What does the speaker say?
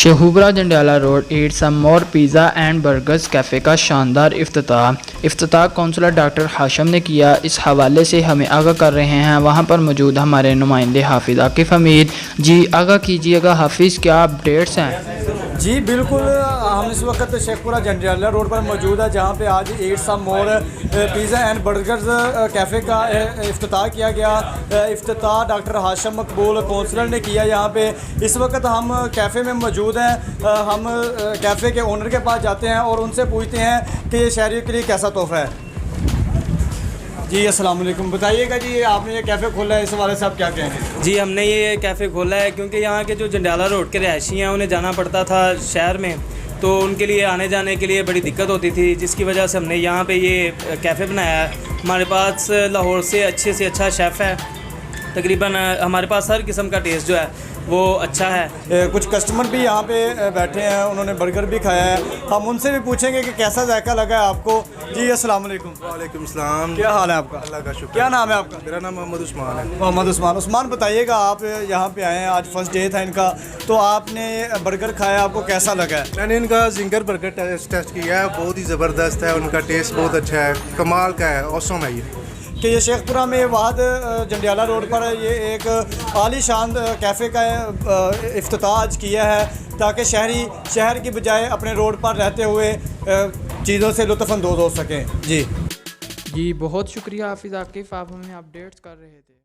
शहूबरा Jandiala road eat some more pizza and burgers cafe का शानदार इफ्तिताह councillor doctor Hashim ने किया। इस हवाले से हमें आगाह कर रहे हैं वहाँ पर मौजूद हमारे नुमाइंदे हाफिज़ आकिफ़ हमीद जी। आगाह कीजिएगा हाफिज़, क्या अपडेट्स हैं? जी बिल्कुल, हम इस वक्त शेखपुरा जंडियाला रोड पर मौजूद है जहाँ पे आज ईट some more pizza and burgers cafe का इफ्तिताह किया गया। इफ्तिताह डॉक्टर हाशम मकबूल कौंसलर ने किया। यहाँ पे इस वक्त हम कैफ़े में मौजूद हैं। हम कैफ़े के ओनर के पास जाते हैं और उनसे पूछते हैं कि ये शहरियों के लिए कैसा तोहफ़ा है। जी अस्सलाम वालेकुम, बताइएगा जी, आपने ये कैफ़े खोला है, इस हवाले से आप क्या कहेंगे? जी, हमने ये कैफ़े खोला है क्योंकि यहाँ के जो जंडियाला रोड के रहायशी हैं उन्हें जाना पड़ता था शहर में, तो उनके लिए आने जाने के लिए बड़ी दिक्कत होती थी, जिसकी वजह से हमने यहाँ पे ये कैफ़े बनाया है। हमारे पास लाहौर से अच्छा शेफ़ है, तकरीबन हमारे पास हर किस्म का टेस्ट जो है वो अच्छा है। कुछ कस्टमर भी यहाँ पे बैठे हैं, उन्होंने बर्गर भी खाया है, हम उनसे भी पूछेंगे कि कैसा जायका लगा है आपको। जी अस्सलाम वालेकुम। वालेकुम सलाम। क्या हाल है आपका? अल्लाह का शुक्र। क्या नाम है आपका? मेरा नाम मोहम्मद उस्मान है। मोहम्मद उस्मान, बताइएगा, आप यहाँ पे आए हैं, आज फर्स्ट डे था इनका, तो आपने बर्गर खाया, आपको कैसा लगा है? मैंने इनका जिंगर बर्गर टेस्ट किया है, बहुत ही ज़बरदस्त है, उनका टेस्ट बहुत अच्छा है, कमाल का है, औसम है ये। कि ये शेखपुरा में वाद जंडियाला रोड पर ये एक आलीशान कैफ़े का इफ्तिताह आज किया है ताकि शहर की बजाय अपने रोड पर रहते हुए चीज़ों से लुत्फ़अंदोज़ हो सकें। जी बहुत शुक्रिया हाफिज़ आकिफ़, आप हमें अपडेट्स कर रहे थे।